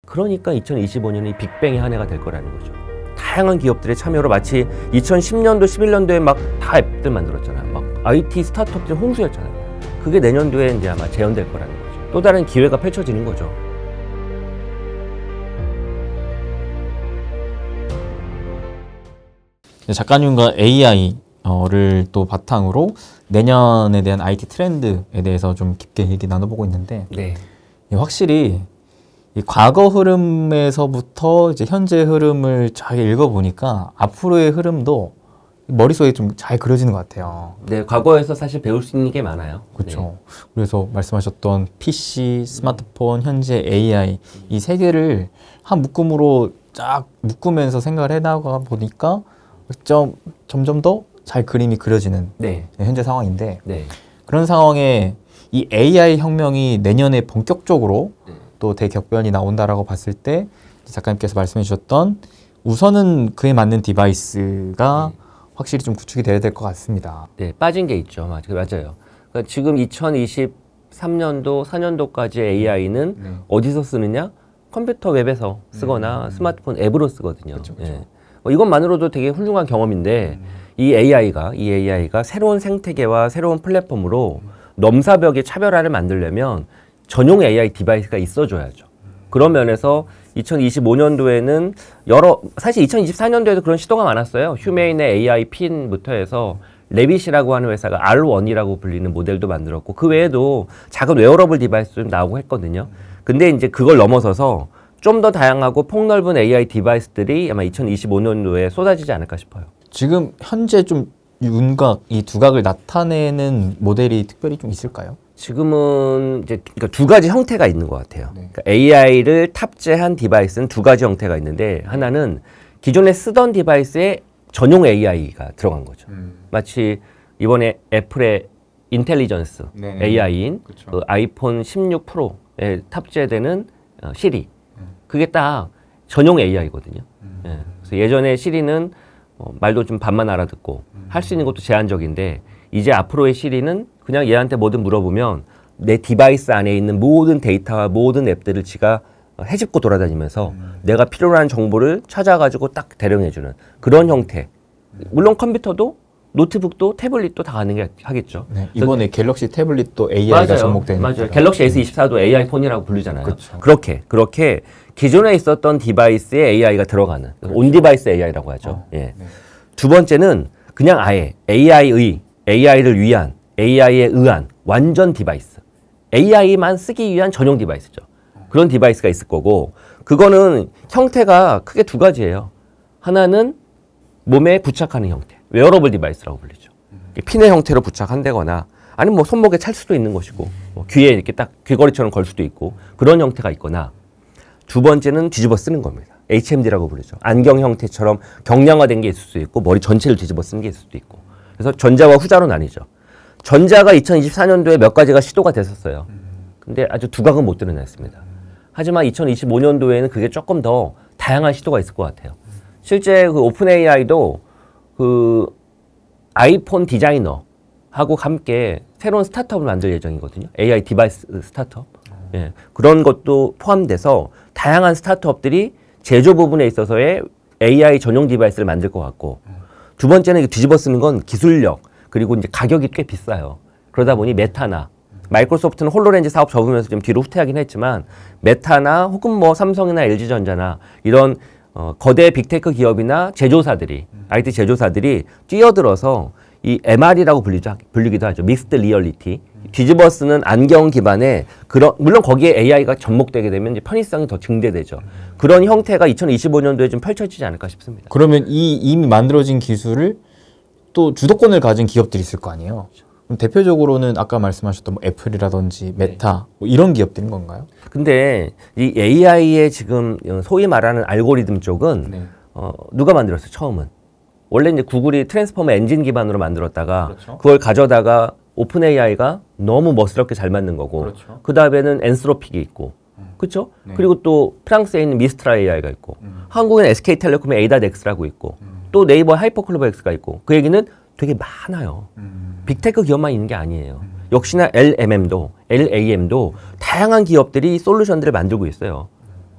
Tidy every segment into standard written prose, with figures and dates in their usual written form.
그러니까 2025년이 빅뱅의 한 해가 될 거라는 거죠. 다양한 기업들의 참여로 마치 2010년도, 11년도에 막 다 앱들 만들었잖아요. 막 IT 스타트업들 홍수였잖아요. 그게 내년도에 이제 아마 재현될 거라는 거죠. 또 다른 기회가 펼쳐지는 거죠. 작가님과 AI를 또 바탕으로 내년에 대한 IT 트렌드에 대해서 좀 깊게 얘기 나눠보고 있는데, 네. 확실히 이 과거 흐름에서부터 이제 현재 흐름을 잘 읽어보니까 앞으로의 흐름도 머릿속에 좀 잘 그려지는 것 같아요. 네, 과거에서 사실 배울 수 있는 게 많아요. 그렇죠. 네. 그래서 말씀하셨던 PC, 스마트폰, 현재 AI 이 세 개를 한 묶음으로 쫙 묶으면서 생각을 해나가 보니까 점점 더 잘 그림이 그려지는 네. 현재 상황인데, 네. 그런 상황에 이 AI 혁명이 내년에 본격적으로 또 대격변이 나온다라고 봤을 때 작가님께서 말씀해 주셨던 우선은 그에 맞는 디바이스가 확실히 좀 구축이 돼야 될 것 같습니다. 네, 빠진 게 있죠. 맞아요. 그러니까 지금 2023년도, 4년도까지 AI는 어디서 쓰느냐? 컴퓨터 웹에서 쓰거나 스마트폰 앱으로 쓰거든요. 그쵸. 예. 이것만으로도 되게 훌륭한 경험인데 이 AI가 새로운 생태계와 새로운 플랫폼으로 넘사벽의 차별화를 만들려면 전용 AI 디바이스가 있어줘야죠. 그런 면에서 2025년도에는 사실 2024년도에도 그런 시도가 많았어요. 휴메인의 AI 핀부터 해서 레빗이라고 하는 회사가 R1이라고 불리는 모델도 만들었고, 그 외에도 작은 웨어러블 디바이스도 좀 나오고 했거든요. 근데 이제 그걸 넘어서서 좀 더 다양하고 폭넓은 AI 디바이스들이 아마 2025년도에 쏟아지지 않을까 싶어요. 지금 현재 좀 윤곽, 이 두각을 나타내는 모델이 특별히 좀 있을까요? 지금은 이제 그러니까 두 가지 형태가 있는 것 같아요. 그러니까 AI를 탑재한 디바이스는 두 가지 형태가 있는데, 하나는 기존에 쓰던 디바이스에 전용 AI가 들어간 거죠. 마치 이번에 애플의 인텔리전스 AI인 그 아이폰 16 프로에 탑재되는 시리, 그게 딱 전용 AI거든요. 예. 그래서 예전에 시리는 말도 좀 반만 알아듣고 할 수 있는 것도 제한적인데, 이제 앞으로의 시리는 그냥 얘한테 뭐든 물어보면 내 디바이스 안에 있는 모든 데이터와 모든 앱들을 지가 헤집고 돌아다니면서 내가 필요로 하는 정보를 찾아가지고 딱 대령해주는 그런 형태. 물론 컴퓨터도 노트북도 태블릿도 다 가능하겠죠. 네, 이번에 갤럭시 태블릿도 AI가 접목되는. 맞아요. 갤럭시 S24도 AI 폰이라고 부르잖아요. 그렇죠. 그렇게 기존에 있었던 디바이스에 AI가 들어가는 온 디바이스 AI라고 하죠. 예. 네. 두 번째는 그냥 아예 AI를 위한, AI에 의한 완전 디바이스. AI만 쓰기 위한 전용 디바이스죠. 그런 디바이스가 있을 거고, 그거는 형태가 크게 두 가지예요. 하나는 몸에 부착하는 형태, 웨어러블 디바이스라고 불리죠. 핀의 형태로 부착한다거나, 아니면 뭐 손목에 찰 수도 있는 것이고, 뭐 귀에 이렇게 딱 귀걸이처럼 걸 수도 있고, 그런 형태가 있거나, 두 번째는 뒤집어 쓰는 겁니다. HMD라고 부르죠. 안경 형태처럼 경량화된 게 있을 수도 있고, 머리 전체를 뒤집어 쓰는 게 있을 수도 있고. 그래서 전자와 후자로 나뉘죠. 전자가 2024년도에 몇 가지가 시도가 됐었어요. 근데 아주 두각은 못 드러냈습니다. 하지만 2025년도에는 그게 조금 더 다양한 시도가 있을 것 같아요. 실제 그 오픈 AI도 그 아이폰 디자이너하고 함께 새로운 스타트업을 만들 예정이거든요. AI 디바이스 스타트업. 예, 그런 것도 포함돼서 다양한 스타트업들이 제조 부분에 있어서의 AI 전용 디바이스를 만들 것 같고, 두 번째는 뒤집어 쓰는 건 기술력, 그리고 이제 가격이 꽤 비싸요. 그러다 보니 메타나, 마이크로소프트는 홀로렌즈 사업 접으면서 좀 뒤로 후퇴하긴 했지만, 메타나 혹은 뭐 삼성이나 LG전자나 이런 거대 빅테크 기업이나 제조사들이, IT 제조사들이 뛰어들어서 이 MR이라고 불리기도 하죠. 믹스드 리얼리티. 뒤집어 쓰는 안경 기반의 물론 거기에 AI가 접목되게 되면 이제 편의성이 더 증대되죠. 그런 형태가 2025년도에 좀 펼쳐지지 않을까 싶습니다. 그러면 이미 만들어진 기술을 또 주도권을 가진 기업들이 있을 거 아니에요? 그럼 대표적으로는 아까 말씀하셨던 뭐 애플이라든지 메타 뭐 이런 기업들인 건가요? 근데 이 AI의 지금 소위 말하는 알고리즘 쪽은 누가 만들었어요? 처음은 원래 이제 구글이 트랜스포머 엔진 기반으로 만들었다가 그걸 가져다가 오픈 AI가 너무 멋스럽게 잘 만든 거고, 그 다음에는 엔스로픽이 있고, 그렇죠? 그리고 또 프랑스에 있는 미스트라 AI가 있고, 한국에는 SK텔레콤의 에이다덱스라고 있고, 또 네이버 하이퍼클로버 X가 있고, 그 얘기는 되게 많아요. 빅테크 기업만 있는 게 아니에요. 역시나 LAM도 다양한 기업들이 솔루션들을 만들고 있어요.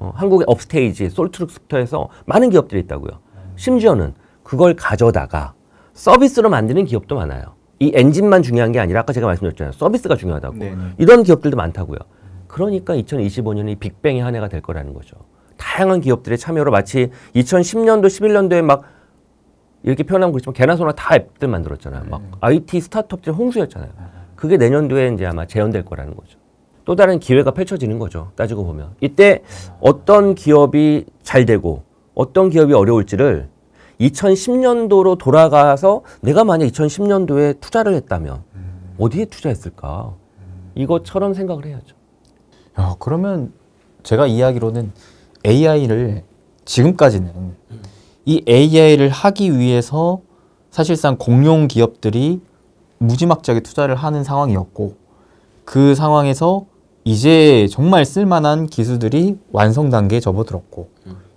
한국의 업스테이지, 솔트룩부터 해서 많은 기업들이 있다고요. 심지어는 그걸 가져다가 서비스로 만드는 기업도 많아요. 이 엔진만 중요한 게 아니라 아까 제가 말씀드렸잖아요. 서비스가 중요하다고. 네네. 이런 기업들도 많다고요. 그러니까 2025년이 빅뱅의 한 해가 될 거라는 거죠. 다양한 기업들의 참여로 마치 2010년도, 11년도에 막 이렇게 표현하면 그렇지만 개나 소나 다 앱들 만들었잖아요. 막 IT 스타트업들이 홍수였잖아요. 그게 내년도에 이제 아마 재현될 거라는 거죠. 또 다른 기회가 펼쳐지는 거죠. 따지고 보면. 이때 어떤 기업이 잘 되고 어떤 기업이 어려울지를 2010년도로 돌아가서 내가 만약 2010년도에 투자를 했다면 어디에 투자했을까? 이것처럼 생각을 해야죠. 야, 그러면 제가 이야기로는 AI를 지금까지는 이 AI를 하기 위해서 사실상 공룡 기업들이 무지막지하게 투자를 하는 상황이었고 그 상황에서 이제 정말 쓸만한 기술들이 완성 단계에 접어들었고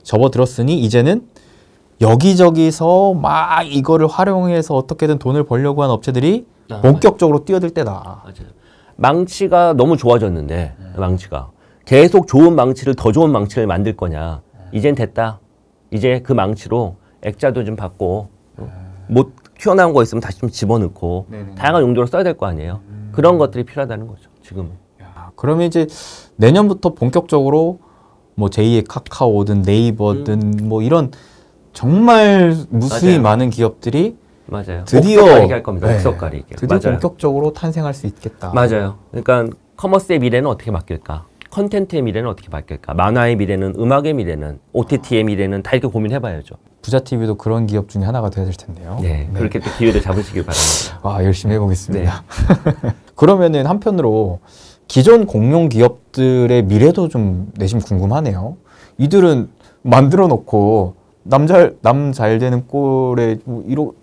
접어들었으니 이제는 여기저기서 막 이거를 활용해서 어떻게든 돈을 벌려고 하는 업체들이 본격적으로 뛰어들 때다. 맞아요. 망치가 너무 좋아졌는데 망치가 계속 좋은 망치를 더 좋은 망치를 만들 거냐. 이젠 됐다. 이제 그 망치로 액자도 좀 받고 못 튀어나온 거 있으면 다시 좀 집어넣고 다양한 용도로 써야 될 거 아니에요. 그런 것들이 필요하다는 거죠. 지금은. 야, 그러면 이제 내년부터 본격적으로 뭐 제2의 카카오든 네이버든 뭐 이런 정말 무수히 맞아요. 많은 기업들이 맞아요. 드디어 옥석가리기 할 겁니다. 옥석가리기. 드디어 맞아요. 본격적으로 탄생할 수 있겠다. 맞아요. 그러니까 커머스의 미래는 어떻게 바뀔까? 컨텐츠의 미래는 어떻게 바뀔까? 만화의 미래는, 음악의 미래는, OTT의 미래는 다 이렇게 고민해봐야죠. 부자TV도 그런 기업 중에 하나가 되어야 될 텐데요. 네, 그렇게 또 기회를 잡으시길 바랍니다. 와, 열심히 해보겠습니다. 그러면은 한편으로 기존 공룡 기업들의 미래도 좀 내심 궁금하네요. 이들은 만들어 놓고 남 잘 되는 꼴에 뭐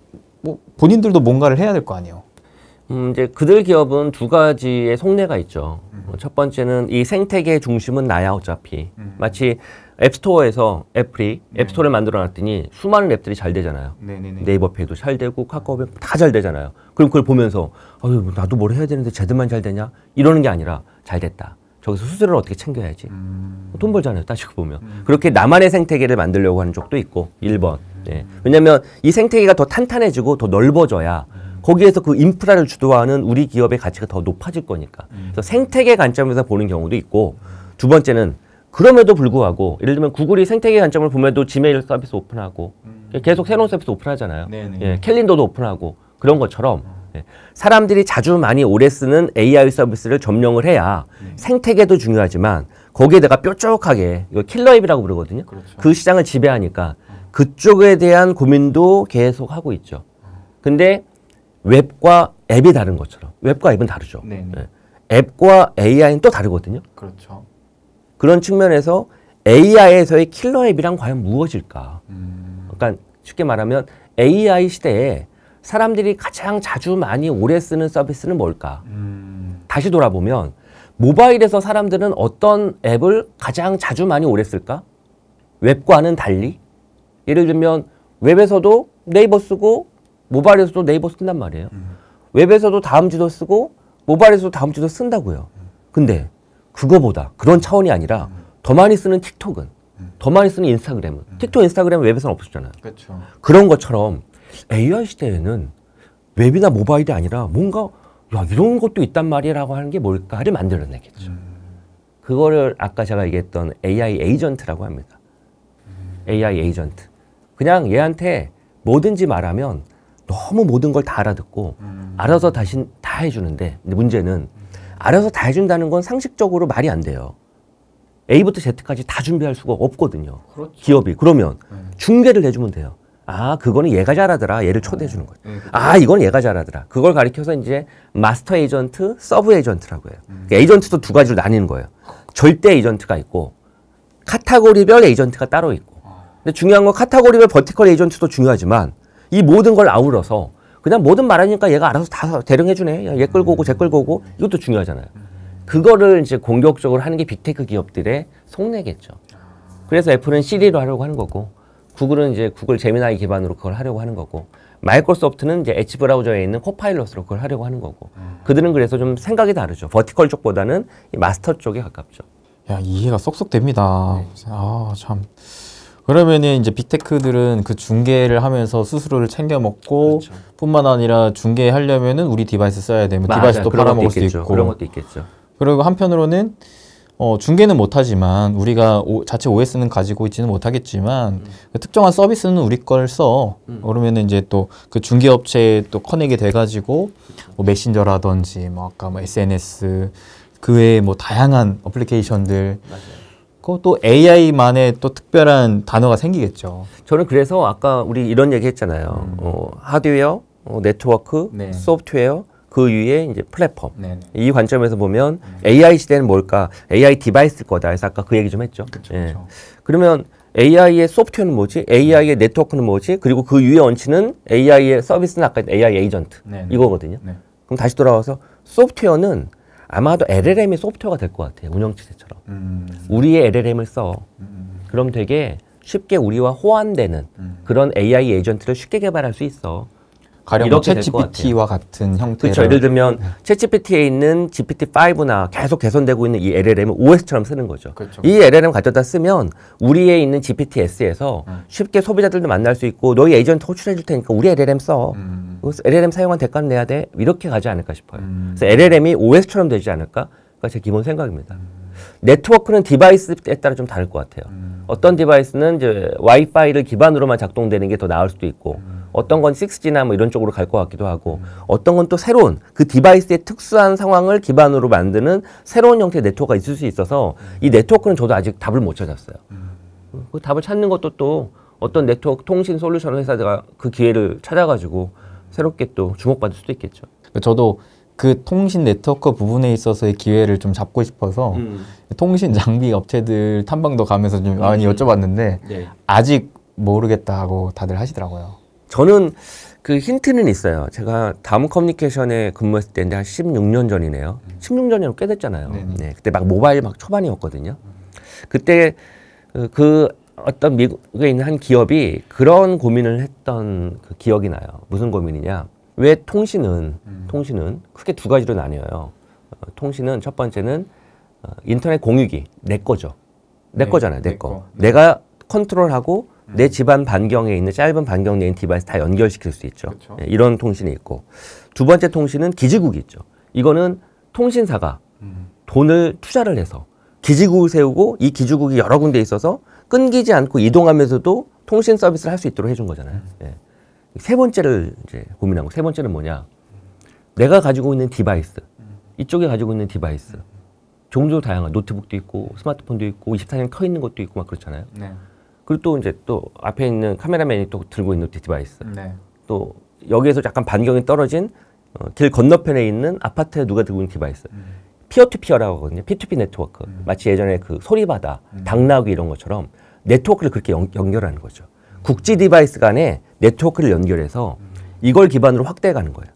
본인들도 뭔가를 해야 될 거 아니에요. 이제 그들 기업은 두 가지의 속내가 있죠. 첫 번째는 이 생태계의 중심은 나야 어차피. 마치 앱스토어에서 애플이 앱스토어를 만들어 놨더니 수많은 앱들이 잘 되잖아요. 네이버페이도 잘 되고 카카오페이 다 잘 되잖아요. 그럼 그걸 보면서 아유, 나도 뭘 해야 되는데 쟤들만 잘 되냐? 이러는 게 아니라 잘 됐다. 저기서 수수료를 어떻게 챙겨야지. 돈 벌잖아요. 따지고 보면. 그렇게 나만의 생태계를 만들려고 하는 쪽도 있고 1번. 예. 왜냐하면 이 생태계가 더 탄탄해지고 더 넓어져야 거기에서 그 인프라를 주도하는 우리 기업의 가치가 더 높아질 거니까. 그래서 생태계 관점에서 보는 경우도 있고 두 번째는 그럼에도 불구하고 예를 들면 구글이 생태계 관점을 보면도 지메일 서비스 오픈하고 계속 새로운 서비스 오픈하잖아요. 예, 캘린더도 오픈하고 그런 것처럼 예, 사람들이 자주 많이 오래 쓰는 AI 서비스를 점령을 해야 생태계도 중요하지만 거기에 내가 뾰족하게 이거 킬러 앱이라고 부르거든요. 그 시장을 지배하니까 그쪽에 대한 고민도 계속 하고 있죠. 근데 웹과 앱이 다른 것처럼 웹과 앱은 다르죠. 예. 앱과 AI는 또 다르거든요. 그렇죠. 그런 측면에서 AI에서의 킬러 앱이란 과연 무엇일까? 그러니까 쉽게 말하면 AI 시대에 사람들이 가장 자주 많이 오래 쓰는 서비스는 뭘까? 다시 돌아보면 모바일에서 사람들은 어떤 앱을 가장 자주 많이 오래 쓸까? 웹과는 달리? 예를 들면 웹에서도 네이버 쓰고 모바일에서도 네이버 쓴단 말이에요. 웹에서도 다음지도 쓰고 모바일에서도 다음지도 쓴다고요. 근데 그거보다 그런 차원이 아니라 더 많이 쓰는 틱톡은 더 많이 쓰는 인스타그램은 틱톡, 인스타그램은 웹에서는 없었잖아요. 그렇죠. 그런 것처럼 AI 시대에는 웹이나 모바일이 아니라 뭔가 야 이런 것도 있단 말이라고 하는 게 뭘까를 만들어내겠죠. 그거를 아까 제가 얘기했던 AI 에이전트라고 합니다. AI 에이전트. 그냥 얘한테 뭐든지 말하면 너무 모든 걸 다 알아듣고 알아서 다 해주는데 근데 문제는 알아서 다 해준다는 건 상식적으로 말이 안 돼요. A부터 Z까지 다 준비할 수가 없거든요. 그렇죠. 기업이. 그러면 중개를 해주면 돼요. 아, 그거는 얘가 잘하더라. 얘를 초대해 주는 거예요. 아, 이건 얘가 잘하더라. 그걸 가리켜서 이제 마스터 에이전트, 서브 에이전트라고 해요. 그러니까 에이전트도 두 가지로 나뉘는 거예요. 절대 에이전트가 있고 카테고리별 에이전트가 따로 있고. 근데 중요한 건 카테고리별 버티컬 에이전트도 중요하지만 이 모든 걸 아우러서 그냥 뭐든 말하니까 얘가 알아서 다 대령해주네. 야, 얘 끌고 오고 쟤 끌고 오고 이것도 중요하잖아요. 그거를 이제 공격적으로 하는 게 빅테크 기업들의 속내겠죠. 그래서 애플은 시리로 하려고 하는 거고 구글은 이제 구글 제미나이 기반으로 그걸 하려고 하는 거고 마이크로소프트는 이제 엣지 브라우저에 있는 코파일럿으로 그걸 하려고 하는 거고 그들은 그래서 좀 생각이 다르죠. 버티컬 쪽보다는 이 마스터 쪽에 가깝죠. 야, 이해가 쏙쏙 됩니다. 아, 참. 그러면은 이제 빅테크들은 그 중계를 하면서 수수료를 챙겨 먹고 그렇죠. 뿐만 아니라 중계하려면은 우리 디바이스 써야 되면 디바이스도 그런 팔아먹을 것도 수 있겠죠. 있고 그런 것도 있겠죠. 그리고 한편으로는 중계는 못하지만 우리가 자체 OS는 가지고 있지는 못하겠지만 그 특정한 서비스는 우리 걸 써. 그러면은 이제 또 그 중계 업체에 또 커넥이 돼가지고 뭐 메신저라든지 뭐 아까 뭐 SNS 그 외에 뭐 다양한 어플리케이션들 맞아요. 그것도 AI만의 또 특별한 단어가 생기겠죠. 저는 그래서 아까 우리 이런 얘기 했잖아요. 하드웨어, 네트워크, 네. 소프트웨어, 그 위에 이제 플랫폼. 네네. 이 관점에서 보면 AI 시대는 뭘까? AI 디바이스일 거다. 해서 아까 그 얘기 좀 했죠. 그쵸, 예. 그쵸. 그러면 AI의 소프트웨어는 뭐지? AI의 네트워크는 뭐지? 그리고 그 위에 얹히는 AI의 서비스는 아까 AI 에이전트 네네. 이거거든요. 네. 그럼 다시 돌아와서 소프트웨어는 아마도 LLM이 소프트웨어가 될 것 같아요. 운영체제처럼. 우리의 LLM을 써. 그럼 되게 쉽게 우리와 호환되는 그런 AI 에이전트를 쉽게 개발할 수 있어. 가령 이렇게 될것 챗GPT와 같은 형태로 그렇죠. 예를 들면 챗GPT에 있는 GPT-5나 계속 개선되고 있는 이 LLM을 OS처럼 쓰는 거죠. 그렇죠. 이 LLM 가져다 쓰면 우리에 있는 GPT-S에서 쉽게 소비자들도 만날 수 있고 너희 에이전트 호출해 줄 테니까 우리 LLM 써. 그래서 LLM 사용한 대가는 내야 돼. 이렇게 가지 않을까 싶어요. 그래서 LLM이 OS처럼 되지 않을까? 그가 제 기본 생각입니다. 네트워크는 디바이스에 따라 좀 다를 것 같아요. 어떤 디바이스는 이제 와이파이를 기반으로만 작동되는 게 더 나을 수도 있고, 어떤 건 6G나 뭐 이런 쪽으로 갈 것 같기도 하고, 어떤 건 또 새로운 그 디바이스의 특수한 상황을 기반으로 만드는 새로운 형태의 네트워크가 있을 수 있어서 이 네트워크는 저도 아직 답을 못 찾았어요. 그 답을 찾는 것도 또 어떤 네트워크 통신 솔루션 회사가 그 기회를 찾아가지고 새롭게 또 주목받을 수도 있겠죠. 저도 그 통신 네트워크 부분에 있어서의 기회를 좀 잡고 싶어서 통신 장비 업체들 탐방도 가면서 좀 많이 여쭤봤는데 네. 아직 모르겠다고 다들 하시더라고요. 저는 그 힌트는 있어요. 제가 다음 커뮤니케이션에 근무했을 때인데 한 16년 전이네요. 16년 전이면 꽤 됐잖아요. 네, 그때 막 모바일 막 초반이었거든요. 그때 그 어떤 미국에 있는 한 기업이 그런 고민을 했던 그 기억이 나요. 무슨 고민이냐? 왜 통신은 크게 두 가지로 나뉘어요. 통신은 첫 번째는 인터넷 공유기 내 거죠. 내 거잖아요. 내 거. 내가 컨트롤하고 내 집안 반경에 있는 짧은 반경 내에 있는 디바이스 다 연결시킬 수 있죠. 네, 이런 통신이 있고 두 번째 통신은 기지국이 있죠. 이거는 통신사가 돈을 투자를 해서 기지국을 세우고 이 기지국이 여러 군데 있어서 끊기지 않고 이동하면서도 통신 서비스를 할 수 있도록 해준 거잖아요. 네. 세 번째를 이제 고민한 거. 세 번째는 뭐냐? 내가 가지고 있는 디바이스, 이쪽에 가지고 있는 디바이스, 종류도 다양한 노트북도 있고 스마트폰도 있고 24년 켜 있는 것도 있고 막 그렇잖아요. 네. 그리고 또 이제 또 앞에 있는 카메라맨이 또 들고 있는 디바이스, 네. 또 여기에서 약간 반경이 떨어진 길 건너편에 있는 아파트에 누가 들고 있는 디바이스. 피어투피어라고 하거든요. P2P 네트워크. 마치 예전에 그 소리바다, 당나귀 이런 것처럼 네트워크를 그렇게 연결하는 거죠. 국지 디바이스 간에 네트워크를 연결해서 이걸 기반으로 확대해가는 거예요.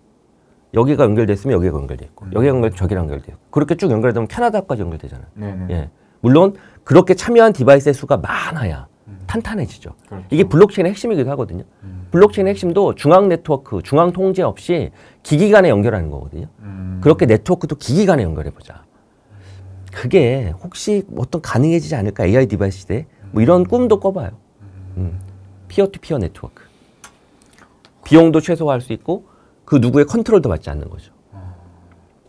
여기가 연결됐으면 여기가 연결돼 있고 여기가 연결 저기랑 연결돼 있고 그렇게 쭉 연결되면 캐나다까지 연결되잖아요. 네네. 예. 물론 그렇게 참여한 디바이스의 수가 많아야 탄탄해지죠. 그렇죠. 이게 블록체인의 핵심이기도 하거든요. 블록체인의 핵심도 중앙 네트워크, 중앙 통제 없이 기기 간에 연결하는 거거든요. 그렇게 네트워크도 기기 간에 연결해보자. 그게 혹시 어떤 가능해지지 않을까? AI 디바이스 시대에 뭐 이런 꿈도 꿔봐요. 피어투피어 네트워크. 비용도 최소화할 수 있고 그 누구의 컨트롤도 받지 않는 거죠.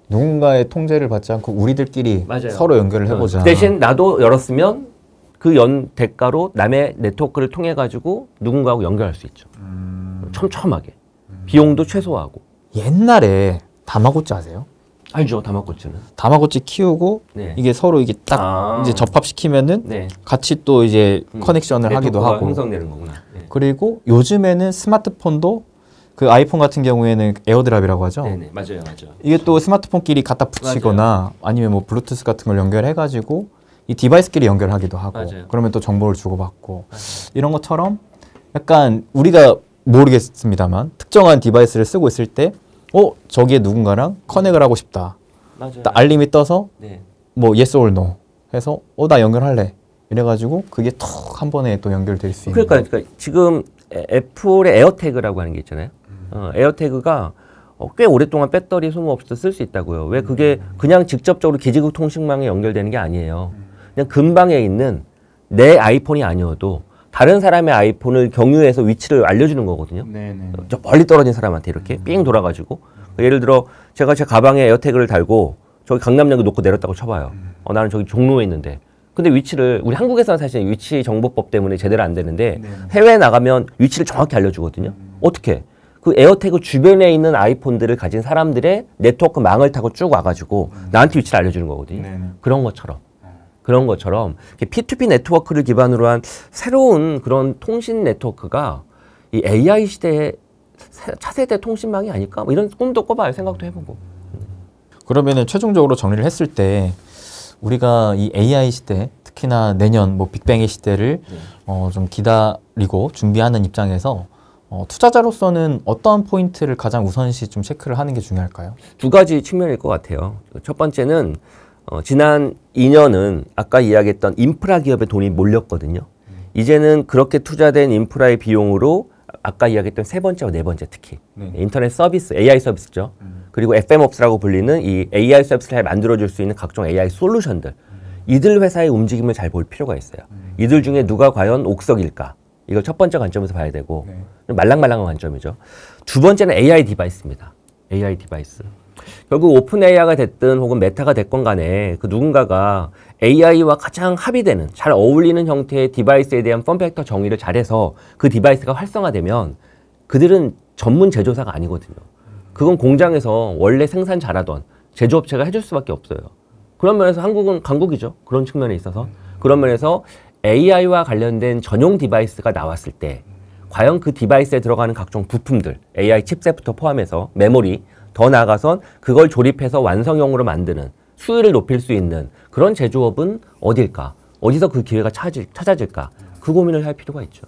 누군가의 통제를 받지 않고 우리들끼리 맞아요. 서로 연결을 해보자. 대신 나도 열었으면 그 대가로 남의 네트워크를 통해 가지고 누군가하고 연결할 수 있죠. 촘촘하게. 비용도 최소화하고. 옛날에 다마고찌 아세요? 알죠, 다마고치는. 다마고찌 키우고 네. 이게 서로 이게 딱 이제 접합시키면은 네. 같이 또 이제 커넥션을 하기도 네트워크가 하고. 형성되는 거구나. 네. 그리고 요즘에는 스마트폰도 그 아이폰 같은 경우에는 에어드랍이라고 하죠. 네네, 맞아요, 맞아요. 이게 또 스마트폰끼리 갖다 붙이거나 아니면 뭐 블루투스 같은 걸 연결해가지고 이 디바이스끼리 연결하기도 하고 맞아요. 그러면 또 정보를 주고받고 이런 것처럼 약간 우리가 모르겠습니다만 특정한 디바이스를 쓰고 있을 때 저기에 누군가랑 커넥을 하고 싶다. 맞아요. 딱 알림이 떠서 네. 뭐 yes or no 해서 나 연결할래. 이래가지고 그게 톡 한 번에 또 연결될 수 있는. 그러니까 지금 애플의 에어태그라고 하는 게 있잖아요. 에어태그가 꽤 오랫동안 배터리 소모 없이 쓸 수 있다고요. 왜 그게 그냥 직접적으로 기지국 통신망에 연결되는 게 아니에요. 그냥 근방에 있는 내 아이폰이 아니어도 다른 사람의 아이폰을 경유해서 위치를 알려주는 거거든요. 네네. 저 멀리 떨어진 사람한테 이렇게 삥 돌아가지고 예를 들어 제가 제 가방에 에어태그를 달고 저기 강남역에 놓고 내렸다고 쳐봐요. 나는 저기 종로에 있는데 근데 위치를 우리 한국에서는 사실 위치 정보법 때문에 제대로 안 되는데 해외에 나가면 위치를 정확히 알려주거든요. 어떻게? 그 에어태그 주변에 있는 아이폰들을 가진 사람들의 네트워크 망을 타고 쭉 와가지고 나한테 위치를 알려주는 거거든요. 그런 것처럼 P2P 네트워크를 기반으로 한 새로운 그런 통신 네트워크가 이 AI 시대의 차세대 통신망이 아닐까? 뭐 이런 꿈도 꿔봐요. 생각도 해보고. 그러면은 최종적으로 정리를 했을 때 우리가 이 AI 시대, 특히나 내년 뭐 빅뱅의 시대를 좀 기다리고 준비하는 입장에서 투자자로서는 어떤 포인트를 가장 우선시 좀 체크를 하는 게 중요할까요? 두 가지 측면일 것 같아요. 첫 번째는 지난 2년은 아까 이야기했던 인프라 기업에 돈이 몰렸거든요. 이제는 그렇게 투자된 인프라의 비용으로 아까 이야기했던 세 번째와 네 번째 특히 인터넷 서비스, AI 서비스죠. 그리고 FM옵스라고 불리는 이 AI 서비스를 잘 만들어줄 수 있는 각종 AI 솔루션들. 이들 회사의 움직임을 잘 볼 필요가 있어요. 이들 중에 누가 과연 옥석일까? 이걸 첫 번째 관점에서 봐야 되고 말랑말랑한 관점이죠. 두 번째는 AI 디바이스입니다. AI 디바이스. 결국 오픈 AI가 됐든 혹은 메타가 됐건 간에 그 누군가가 AI와 가장 합의되는 잘 어울리는 형태의 디바이스에 대한 폼팩터 정의를 잘해서 그 디바이스가 활성화되면 그들은 전문 제조사가 아니거든요. 그건 공장에서 원래 생산 잘하던 제조업체가 해줄 수밖에 없어요. 그런 면에서 한국은 강국이죠. 그런 측면에 있어서. 그런 면에서 AI와 관련된 전용 디바이스가 나왔을 때 과연 그 디바이스에 들어가는 각종 부품들, AI 칩셋부터 포함해서 메모리, 더 나아가선 그걸 조립해서 완성형으로 만드는 수율을 높일 수 있는 그런 제조업은 어딜까? 어디서 그 기회가 찾아질까? 그 고민을 할 필요가 있죠.